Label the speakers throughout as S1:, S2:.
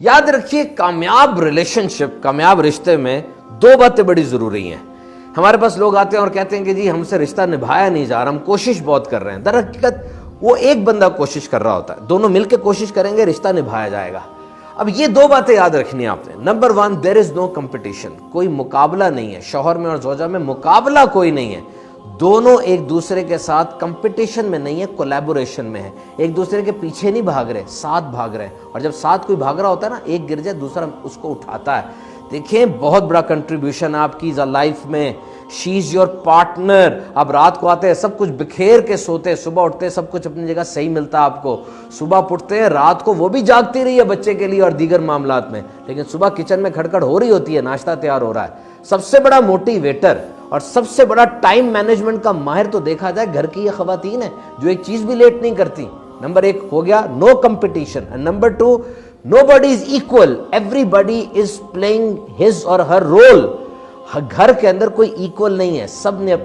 S1: یاد رکھیے کامیاب ریلیشنشپ، کامیاب رشتے میں دو باتیں بڑی ضروری ہیں۔ ہمارے پاس لوگ آتے ہیں اور کہتے ہیں کہ جی ہم سے رشتہ نبھایا نہیں جا رہا، ہم کوشش بہت کر رہے ہیں۔ در حقیقت وہ ایک بندہ کوشش کر رہا ہوتا ہے، دونوں مل کے کوشش کریں گے، رشتہ نبھایا جائے گا۔ اب یہ دو باتیں یاد رکھنی آپ نے۔ نمبر 1، دیر از نو کمپٹیشن، کوئی مقابلہ نہیں ہے، شوہر میں اور زوجہ میں مقابلہ کوئی نہیں ہے، دونوں ایک دوسرے کے ساتھ کمپٹیشن میں نہیں ہے، کولیبوریشن میں ہے، ایک دوسرے کے پیچھے نہیں بھاگ رہے، ساتھ بھاگ رہے ہیں۔ اور جب ساتھ کوئی بھاگ رہا ہوتا ہے نا، ایک گر جائے دوسرا اس کو اٹھاتا ہے۔ دیکھیں بہت بڑا کنٹریبیوشن آپ کی لائف میں، شی از یور پارٹنر۔ آپ رات کو آتے ہیں سب کچھ بکھیر کے سوتے ہیں، صبح اٹھتے ہیں سب کچھ اپنی جگہ صحیح ملتا ہے آپ کو، صبح اٹھتے ہیں رات کو وہ بھی جاگتی رہی ہے بچے کے لیے اور دیگر معاملات میں، لیکن صبح کچن میں کھڑکڑ ہو رہی ہوتی ہے، ناشتہ تیار ہو رہا ہے۔ سب سے بڑا موٹیویٹر اور سب سے بڑا ٹائم مینجمنٹ کا ماہر تو دیکھا جائے گھر کی یہ خواتین ہیں جو ایک چیز بھی لیٹ نہیں کرتی۔ نمبر 1 ہو گیا no competition, and number 2 nobody is equal, everybody is playing his or her role۔ گھر کے اندر کوئی ایکول نہیں ہے، سب نے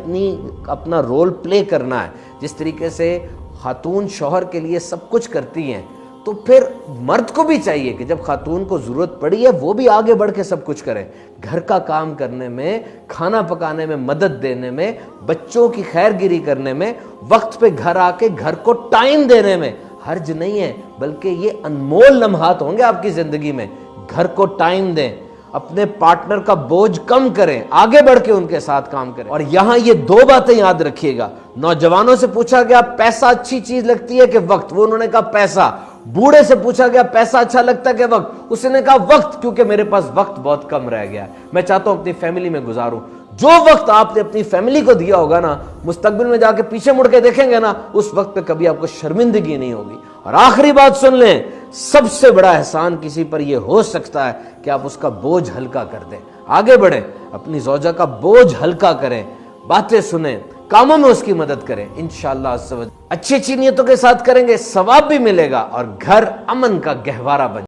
S1: اپنا رول پلے کرنا ہے۔ جس طریقے سے خاتون شوہر کے لیے سب کچھ کرتی ہیں، تو پھر مرد کو بھی چاہیے کہ جب خاتون کو ضرورت پڑی ہے وہ بھی آگے بڑھ کے سب کچھ کرے، گھر کا کام کرنے میں، کھانا پکانے میں، مدد دینے میں، بچوں کی خیر گیری کرنے میں، وقت پہ گھر آ کے گھر کو ٹائم دینے میں حرج نہیں ہے، بلکہ یہ انمول لمحات ہوں گے آپ کی زندگی میں۔ گھر کو ٹائم دیں، اپنے پارٹنر کا بوجھ کم کریں، آگے بڑھ کے ان کے ساتھ کام کریں۔ اور یہاں یہ دو باتیں یاد رکھیے گا۔ نوجوانوں سے پوچھا گیا پیسہ اچھی چیز لگتی ہے کہ وقت، وہ انہوں نے کہا پیسہ۔ بوڑھے سے پوچھا گیا پیسہ اچھا لگتا ہے کہ وقت، اس نے کہا وقت، کیونکہ میرے پاس وقت بہت کم رہ گیا ہے، میں چاہتا ہوں اپنی فیملی میں گزاروں۔ جو وقت آپ نے اپنی فیملی کو دیا ہوگا نا، مستقبل میں جا کے پیچھے مڑ کے دیکھیں گے نا، اس وقت پہ کبھی آپ کو شرمندگی نہیں ہوگی۔ اور آخری بات سن لیں، سب سے بڑا احسان کسی پر یہ ہو سکتا ہے کہ آپ اس کا بوجھ ہلکا کر دیں، آگے بڑھیں، اپنی زوجہ کا بوجھ ہلکا کریں، باتیں سنیں، کاموں میں اس کی مدد کریں۔ انشاءاللہ اچھی نیتوں کے ساتھ کریں گے، ثواب بھی ملے گا اور گھر امن کا گہوارہ بن